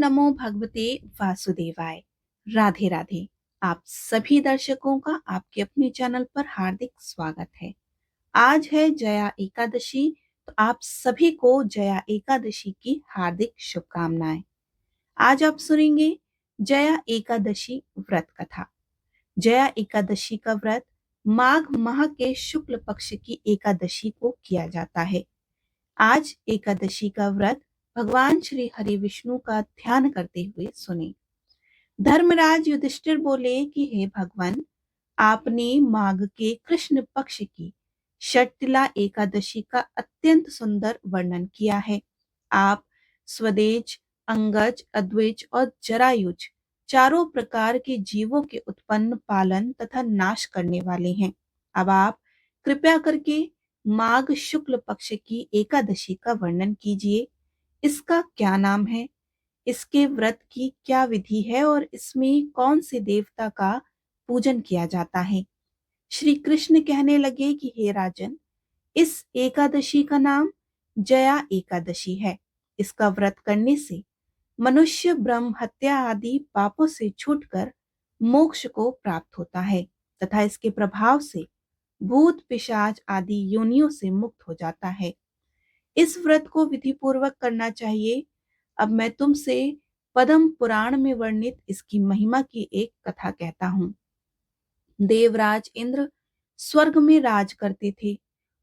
नमो भगवते वासुदेवाय। राधे राधे। आप सभी दर्शकों का आपके अपने चैनल पर हार्दिक स्वागत है। आज है जया एकादशी, तो आप सभी को जया एकादशी की हार्दिक शुभकामनाएं। आज आप सुनेंगे जया एकादशी व्रत कथा। जया एकादशी का व्रत माघ माह के शुक्ल पक्ष की एकादशी को किया जाता है। आज एकादशी का व्रत भगवान श्री हरि विष्णु का ध्यान करते हुए सुने। धर्मराज युधिष्ठिर बोले कि हे भगवान, आपने माघ के कृष्ण पक्ष की षटतिला एकादशी का अत्यंत सुंदर वर्णन किया है। आप स्वदेज, अंगज, अद्विज और जरायुज चारों प्रकार के जीवों के उत्पन्न, पालन तथा नाश करने वाले हैं। अब आप कृपया करके माघ शुक्ल पक्ष की एकादशी का वर्णन कीजिए। इसका क्या नाम है, इसके व्रत की क्या विधि है और इसमें कौन से देवता का पूजन किया जाता है। श्री कृष्ण कहने लगे कि हे राजन, इस एकादशी का नाम जया एकादशी है। इसका व्रत करने से मनुष्य ब्रह्म हत्या आदि पापों से छूटकर मोक्ष को प्राप्त होता है तथा इसके प्रभाव से भूत पिशाच आदि योनियों से मुक्त हो जाता है। इस व्रत को विधि पूर्वक करना चाहिए। अब मैं तुमसे पद्म पुराण में वर्णित इसकी महिमा की एक कथा कहता हूँ। देवराज इंद्र स्वर्ग में राज करते थे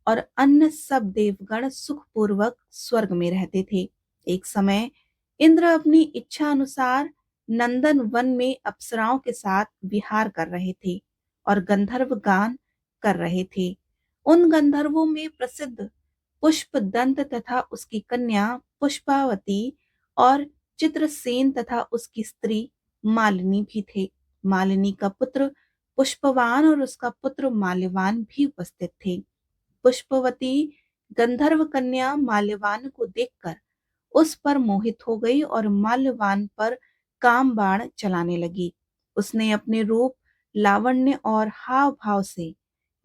और अन्य सब देवगण सुखपूर्वक स्वर्ग में रहते थे। एक समय इंद्र अपनी इच्छा अनुसार नंदन वन में अप्सराओं के साथ विहार कर रहे थे और गंधर्व गान कर रहे थे। उन गंधर्वों में प्रसिद्ध पुष्पदंत तथा उसकी कन्या पुष्पावती और चित्रसेन तथा उसकी स्त्री मालिनी भी थे। मालिनी का पुत्र पुष्पवान और उसका पुत्र माल्यवान भी उपस्थित थे। पुष्पवती गंधर्व कन्या माल्यवान को देखकर उस पर मोहित हो गई और माल्यवान पर काम बाण चलाने लगी। उसने अपने रूप, लावण्य और हाव भाव से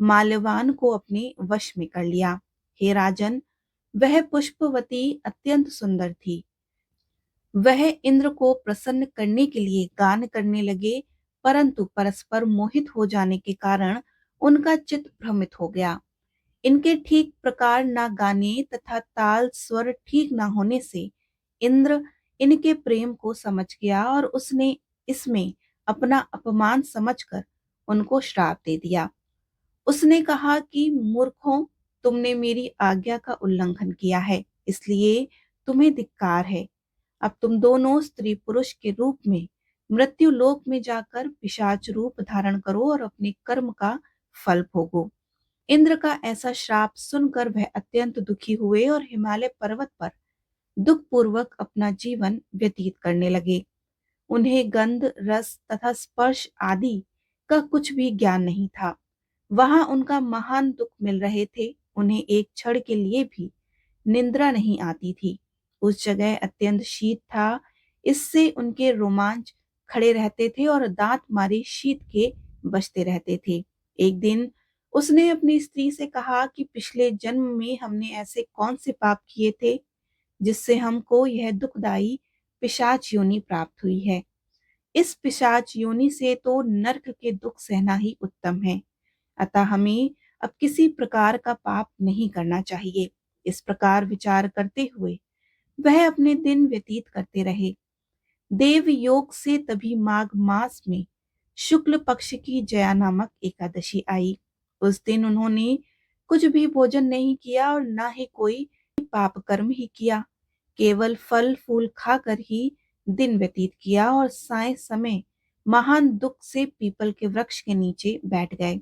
माल्यवान को अपने वश में कर लिया। हे राजन, वह पुष्पवती अत्यंत सुंदर थी। वह इंद्र को प्रसन्न करने के लिए गान करने लगे, परंतु परस्पर मोहित हो जाने के कारण उनका चित्त भ्रमित हो गया। इनके ठीक प्रकार ना गाने तथा ताल स्वर ठीक ना होने से इंद्र इनके प्रेम को समझ गया और उसने इसमें अपना अपमान समझकर उनको श्राप दे दिया। उसने कहा कि मूर्खों, तुमने मेरी आज्ञा का उल्लंघन किया है, इसलिए तुम्हें धिक्कार है। अब तुम दोनों स्त्री पुरुष के रूप में मृत्यु लोक में जाकर पिशाच रूप धारण करो और अपने कर्म का फल भोगो। इंद्र का ऐसा श्राप सुनकर वह अत्यंत दुखी हुए और हिमालय पर्वत पर दुख पूर्वक अपना जीवन व्यतीत करने लगे। उन्हें गंध, रस तथा स्पर्श आदि का कुछ भी ज्ञान नहीं था। वहां उनका महान दुख मिल रहे थे। उन्हें एक क्षण के लिए भी निंद्रा नहीं आती थी। उस जगह अत्यंत शीत था, इससे उनके रोमांच खड़े रहते थे और दांत मारे शीत के बचते रहते थे। एक दिन उसने अपनी स्त्री से कहा कि पिछले जन्म में हमने ऐसे कौन से पाप किए थे जिससे हमको यह दुखदाई पिशाच योनि प्राप्त हुई है। इस पिशाच योनि से तो नरक के दुख सहना ही उत्तम है। अतः हमें अब किसी प्रकार का पाप नहीं करना चाहिए। इस प्रकार विचार करते हुए वह अपने दिन व्यतीत करते रहे। देव योग से तभी माघ मास में शुक्ल पक्ष की जया नामक एकादशी आई। उस दिन उन्होंने कुछ भी भोजन नहीं किया और ना ही कोई पाप कर्म ही किया। केवल फल फूल खाकर ही दिन व्यतीत किया और साय समय महान दुख से पीपल के वृक्ष के नीचे बैठ गए।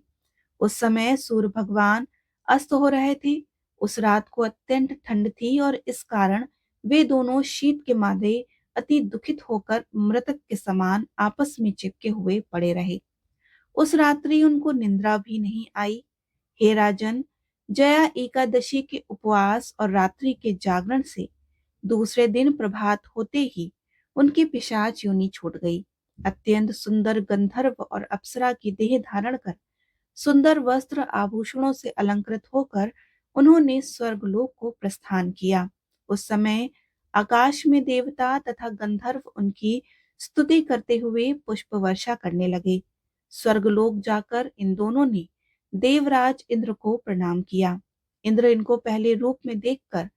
उस समय सूर्य भगवान अस्त हो रहे थे। उस रात को अत्यंत ठंड थी और इस कारण वे दोनों शीत के मारे अति दुखित होकर मृतक के समान आपस में चिपके हुए पड़े रहे। उस रात्रि उनको निंद्रा भी नहीं आई। हे राजन, जया एकादशी के उपवास और रात्रि के जागरण से दूसरे दिन प्रभात होते ही उनकी पिशाच योनि छूट गई। अत्यंत सुंदर गंधर्व और अप्सरा की देह धारण कर सुंदर वस्त्र आभूषणों से अलंकृत होकर उन्होंने स्वर्गलोक को प्रस्थान किया। उस समय आकाश में देवता तथा गंधर्व उनकी स्तुति करते हुए पुष्प वर्षा करने लगे। स्वर्गलोक जाकर इन दोनों ने देवराज इंद्र को प्रणाम किया। इंद्र इनको पहले रूप में देखकर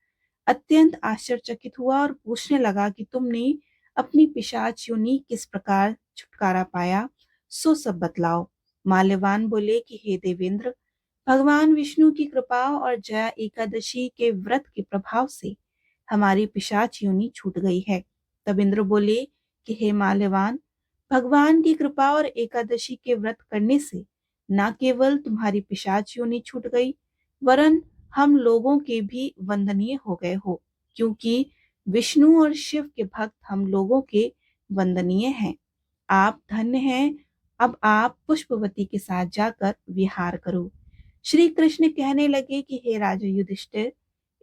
अत्यंत आश्चर्यचकित हुआ और पूछने लगा कि तुमने अपनी पिशाच योनि किस प्रकार छुटकारा पाया, सो सब बतलाओ। माल्यवान बोले कि हे देवेंद्र, भगवान विष्णु की कृपा और जया एकादशी के व्रत के प्रभाव से हमारी पिशाच योनि छूट गई है। तब इंद्र बोले कि हे माल्यवान, भगवान की कृपा और एकादशी के व्रत करने से न केवल तुम्हारी पिशाच योनि छूट गई, वरन हम लोगों के भी वंदनीय हो गए हो, क्योंकि विष्णु और शिव के भक्त हम लोगों के वंदनीय हैं। आप धन्य हैं। अब आप पुष्पवती के साथ जाकर विहार करो। श्री कृष्ण कहने लगे कि हे राजा युधिष्ठिर,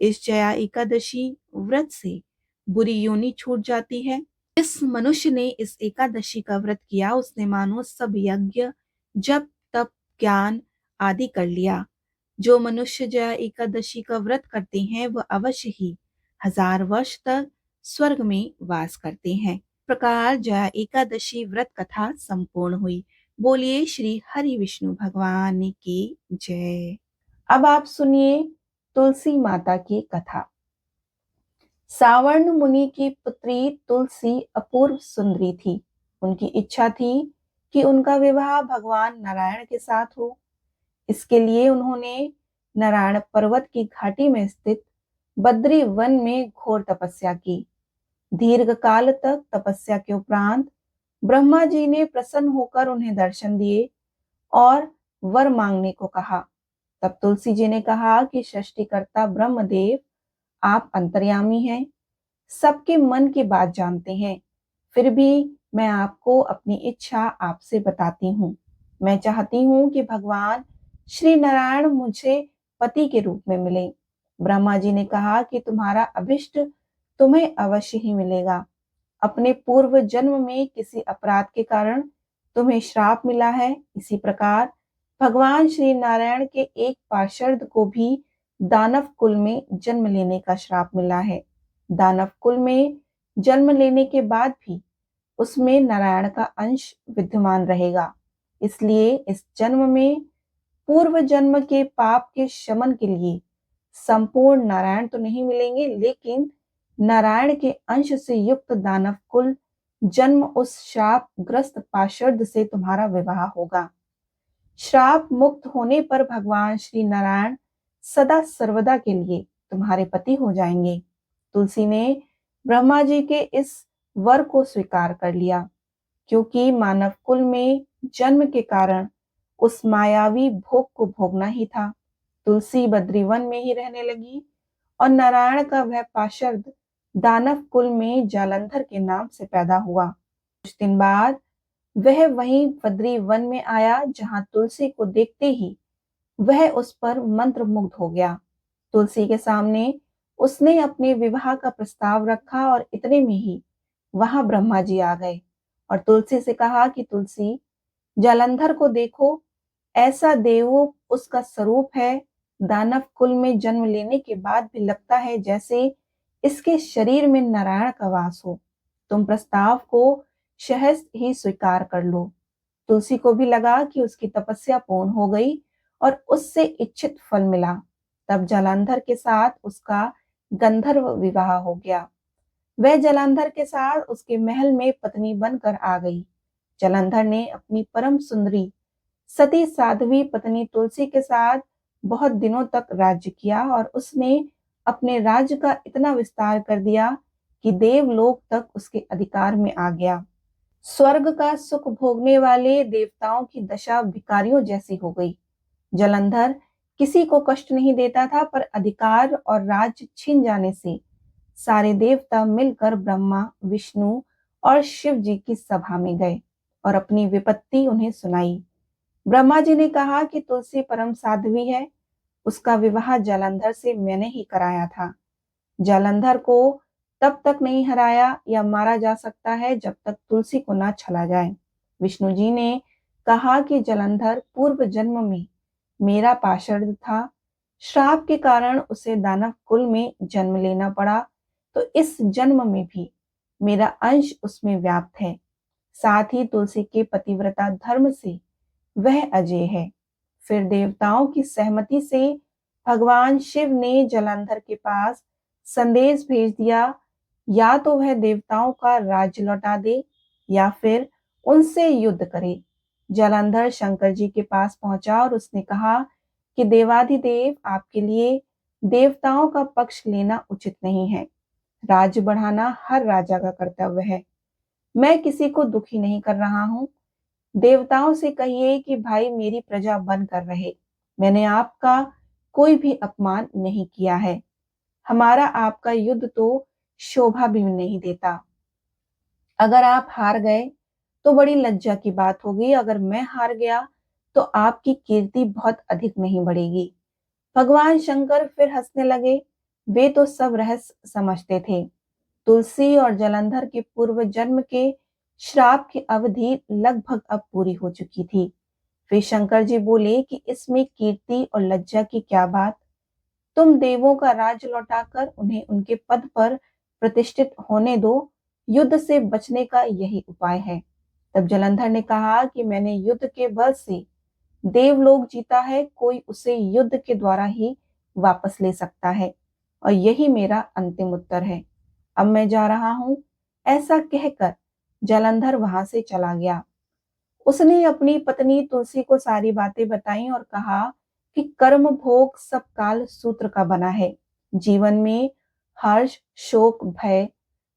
इस जया एकादशी व्रत से बुरी योनि छूट जाती है। जिस मनुष्य ने इस एकादशी का व्रत किया, उसने मानो सब यज्ञ, जप, तप, ज्ञान आदि कर लिया। जो मनुष्य जया एकादशी का व्रत करते हैं, वह अवश्य ही 1000 वर्ष तक स्वर्ग में वास करते हैं। प्रकार जया एकादशी व्रत कथा संपूर्ण हुई। बोलिए श्री हरि विष्णु भगवान की जय। अब आप सुनिए तुलसी माता की कथा। सावर्ण मुनि की पुत्री तुलसी अपूर्व सुंदरी थी। उनकी इच्छा थी कि उनका विवाह भगवान नारायण के साथ हो। इसके लिए उन्होंने नारायण पर्वत की घाटी में स्थित बद्री वन में घोर तपस्या की। दीर्घ काल तक तपस्या के उपरांत ब्रह्मा जी ने प्रसन्न होकर उन्हें दर्शन दिए और वर मांगने को कहा। तब तुलसी जी ने कहा कि सृष्टिकर्ता ब्रह्मदेव, आप अंतर्यामी हैं, सबके मन की बात जानते हैं। फिर भी मैं आपको अपनी इच्छा आपसे बताती हूँ। मैं चाहती हूँ कि भगवान श्री नारायण मुझे पति के रूप में मिले। ब्रह्मा जी ने कहा कि तुम्हारा अभिष्ट तुम्हें अवश्य ही मिलेगा। अपने पूर्व जन्म में किसी अपराध के कारण तुम्हें श्राप मिला है, इसी प्रकार भगवान श्री नारायण के एक पार्षद को भी दानव कुल में जन्म लेने का श्राप मिला है। दानव कुल में जन्म लेने के बाद भी उसमें नारायण का अंश विद्यमान रहेगा। इसलिए इस जन्म में पूर्व जन्म के पाप के शमन के लिए संपूर्ण नारायण तो नहीं मिलेंगे, लेकिन नारायण के अंश से युक्त दानव कुल जन्म उस शाप ग्रस्त पार्षद से तुम्हारा विवाह होगा। श्राप मुक्त होने पर भगवान श्री नारायण सदा सर्वदा के लिए तुम्हारे पति हो जाएंगे। तुलसी ने ब्रह्मा जी के इस वर को स्वीकार कर लिया, क्योंकि मानव कुल में जन्म के कारण उस मायावी भोग को भोगना ही था। तुलसी बद्रीवन में ही रहने लगी और नारायण का वह पार्षद दानव कुल में जालंधर के नाम से पैदा हुआ। कुछ दिन बाद वह वहीं बद्री वन में आया, जहां तुलसी को देखते ही वह उस पर मंत्र मुग्ध हो गया। तुलसी के सामने उसने अपने विवाह का प्रस्ताव रखा और इतने में ही वहां ब्रह्मा जी आ गए और तुलसी से कहा कि तुलसी, जालंधर को देखो, ऐसा देव उसका स्वरूप है। दानव कुल में जन्म लेने के बाद भी लगता है जैसे इसके शरीर में नारायण का वास हो। तुम प्रस्ताव को सहज ही स्वीकार कर लो। तुलसी को भी लगा कि उसकी तपस्या पूर्ण हो गई और उससे इच्छित फल मिला। तब जालंधर के साथ उसका गंधर्व विवाह हो गया। वह जालंधर के साथ उसके महल में पत्नी बनकर आ गई। जालंधर ने अपनी परम सुंदरी सती साध्वी पत्नी तुलसी के साथ बहुत दिनों तक राज्य किया और उसने अपने राज्य का इतना विस्तार कर दिया कि देवलोक तक उसके अधिकार में आ गया। स्वर्ग का सुख भोगने वाले देवताओं की दशा भिखारियों जैसी हो गई। जालंधर किसी को कष्ट नहीं देता था, पर अधिकार और राज्य छीन जाने से सारे देवता मिलकर ब्रह्मा, विष्णु और शिव जी की सभा में गए और अपनी विपत्ति उन्हें सुनाई। ब्रह्मा जी ने कहा कि तुलसी परम साध्वी है, उसका विवाह जालंधर से मैंने ही कराया था। जालंधर को तब तक नहीं हराया या मारा जा सकता है जब तक तुलसी को ना छला जाए। विष्णु जी ने कहा कि जालंधर पूर्व जन्म में मेरा पार्षद था। श्राप के कारण उसे दानव कुल में जन्म लेना पड़ा। तो इस जन्म में भी मेरा अंश उसमें व्याप्त है। साथ ही तुलसी के पतिव्रता धर्म से वह अजय है। फिर देवताओं की सहमति से भगवान शिव ने जलंधर के पास संदेश भेज दिया, या तो वह देवताओं का राज्य लौटा दे या फिर उनसे युद्ध करे। जलंधर शंकर जी के पास पहुंचा और उसने कहा कि देवाधिदेव, आपके लिए देवताओं का पक्ष लेना उचित नहीं है। राज्य बढ़ाना हर राजा का कर्तव्य है। मैं किसी को दुखी नहीं कर रहा हूँ। देवताओं से कहिए कि भाई मेरी प्रजा बन कर रहे। मैंने आपका कोई भी अपमान नहीं किया है। हमारा आपका युद्ध तो शोभा भी नहीं देता। अगर आप हार गए तो बड़ी लज्जा की बात होगी, अगर मैं हार गया तो आपकी कीर्ति बहुत अधिक नहीं बढ़ेगी। भगवान शंकर फिर हंसने लगे। वे तो सब रहस्य समझते थे। तुलसी और जलंधर के पूर्व जन्म के श्राप की अवधि लगभग अब पूरी हो चुकी थी। फिर शंकर जी बोले कि इसमें कीर्ति और लज्जा की क्या बात। तुम देवों का राज लौटाकर उन्हें उनके पद पर प्रतिष्ठित होने दो। युद्ध से बचने का यही उपाय है। तब जलंधर ने कहा कि मैंने युद्ध के बल से देवलोक जीता है, कोई उसे युद्ध के द्वारा ही वापस ले सकता है, और यही मेरा अंतिम उत्तर है। अब मैं जा रहा हूं। ऐसा कहकर जलंधर वहां से चला गया। उसने अपनी पत्नी तुलसी को सारी बातें बताई और कहा कि कर्म भोग सब काल सूत्र का बना है। जीवन में हर्ष, शोक, भय,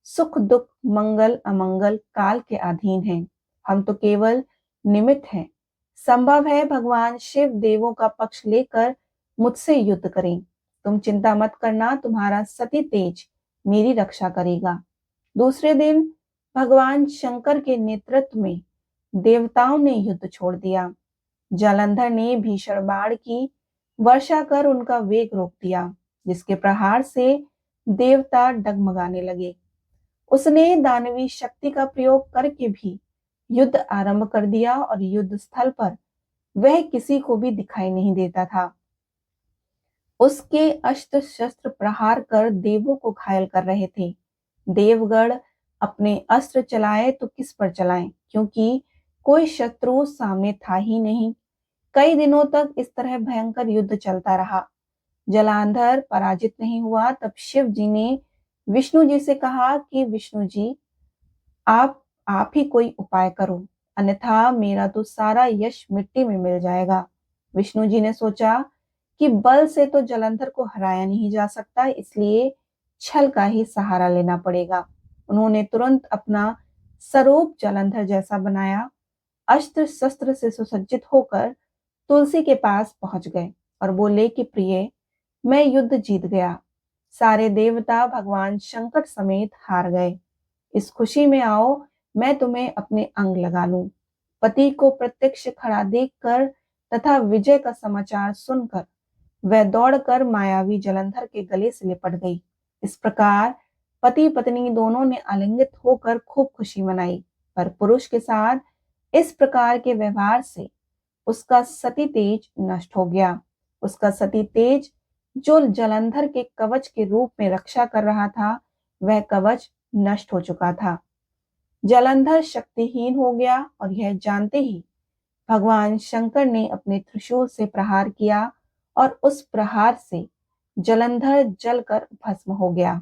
सुख, दुख, मंगल, अमंगल काल के अधीन हैं। हम तो केवल निमित्त हैं। संभव है भगवान शिव देवों का पक्ष लेकर मुझसे युद्ध करें। तुम चिंता मत करना, तुम्हारा सती तेज मेरी रक्षा करेगा। दूसरे दिन भगवान शंकर के नेतृत्व में देवताओं ने युद्ध छोड़ दिया। जालंधर ने भीषण बाण की वर्षा कर उनका वेग रोक दिया, जिसके प्रहार से देवता डगमगाने लगे। उसने दानवी शक्ति का प्रयोग करके भी युद्ध आरंभ कर दिया और युद्ध स्थल पर वह किसी को भी दिखाई नहीं देता था। उसके अस्त्र शस्त्र प्रहार कर देवों को घायल कर रहे थे। देवगण अपने अस्त्र चलाए तो किस पर चलाएं, क्योंकि कोई शत्रु सामने था ही नहीं। कई दिनों तक इस तरह भयंकर युद्ध चलता रहा। जलांधर पराजित नहीं हुआ। तब शिव जी ने विष्णु जी से कहा कि विष्णु जी, आप ही कोई उपाय करो, अन्यथा मेरा तो सारा यश मिट्टी में मिल जाएगा। विष्णु जी ने सोचा कि बल से तो जलंधर को हराया नहीं जा सकता, इसलिए छल का ही सहारा लेना पड़ेगा। उन्होंने तुरंत अपना स्वरूप जलंधर जैसा बनाया। अस्त्र शस्त्र से सुसज्जित होकर तुलसी के पास पहुंच गए और बोले कि प्रिय, मैं युद्ध जीत गया। सारे देवता भगवान शंकर समेत हार गए। इस खुशी में आओ, मैं तुम्हें अपने अंग लगा लूं। पति को प्रत्यक्ष खड़ा देखकर तथा विजय का समाचार सुनकर वह दौड़कर मायावी जलंधर के गले से लिपट गई। इस प्रकार पति पत्नी दोनों ने आलिंगित होकर खूब खुशी मनाई। पर पुरुष के साथ इस प्रकार के व्यवहार से उसका सती तेज नष्ट हो गया। उसका सती तेज जो जलंधर के कवच के रूप में रक्षा कर रहा था, वह कवच नष्ट हो चुका था। जलंधर शक्तिहीन हो गया और यह जानते ही भगवान शंकर ने अपने त्रिशूल से प्रहार किया और उस प्रहार से जलंधर जलकर भस्म हो गया।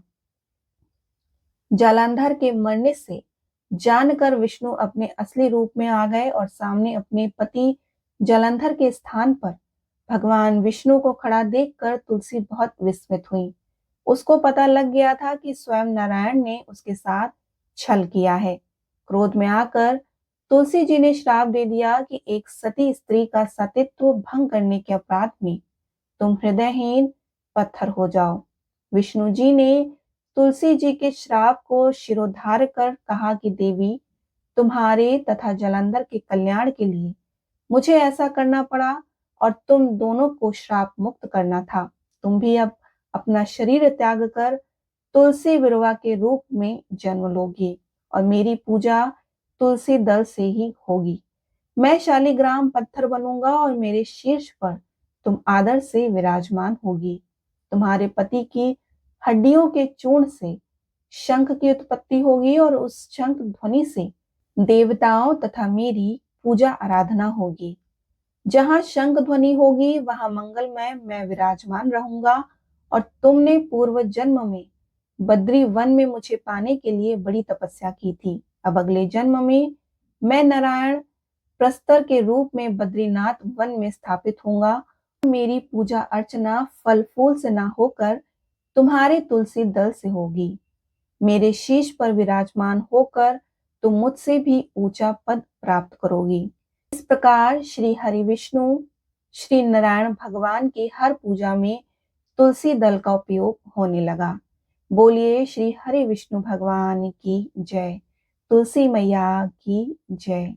जलंधर के मरने से जानकर विष्णु अपने असली रूप में आ गए और सामने अपने पति जलंधर के स्थान पर भगवान विष्णु को खड़ा देखकर तुलसी बहुत विस्मित हुई। उसको पता लग गया था कि स्वयं नारायण ने उसके साथ छल किया है। क्रोध में आकर तुलसी जी ने श्राप दे दिया कि एक सती स्त्री का सतीत्व भंग करने के अपराध में तुम हृदयहीन पत्थर हो जाओ। विष्णु जी ने तुलसी जी के श्राप को शिरोधार्य कर कहा कि देवी, तुम्हारे तथा जलंधर के कल्याण के लिए मुझे ऐसा करना पड़ा और तुम दोनों को श्राप मुक्त करना था। तुम भी अब अपना शरीर त्याग कर तुलसी विरवा के रूप में जन्म लोगे और मेरी पूजा तुलसी दल से ही होगी। मैं शालिग्राम पत्थर बनूंगा और मेरे शीर्ष पर तुम आदर से विराजमान होगी। तुम्हारे पति की हड्डियों के चूर्ण से शंख की उत्पत्ति होगी और उस शंख ध्वनि से देवताओं तथा मेरी पूजा आराधना होगी। जहां शंख ध्वनि होगी वहां मंगलमय मैं विराजमान रहूंगा और तुमने पूर्व जन्म में बद्री वन में मुझे पाने के लिए बड़ी तपस्या की थी। अब अगले जन्म में मैं नारायण प्रस्तर के रूप में बद्रीनाथ वन में स्थापित होऊंगा। मेरी पूजा अर्चना फल फूल से ना होकर तुम्हारे तुलसी दल से होगी। मेरे शीश पर विराजमान होकर तुम मुझसे भी ऊंचा पद प्राप्त करोगी। इस प्रकार श्री हरि विष्णु श्री नारायण भगवान की हर पूजा में तुलसी दल का उपयोग होने लगा। बोलिए श्री हरि विष्णु भगवान की जय। तुलसी मैया की जय।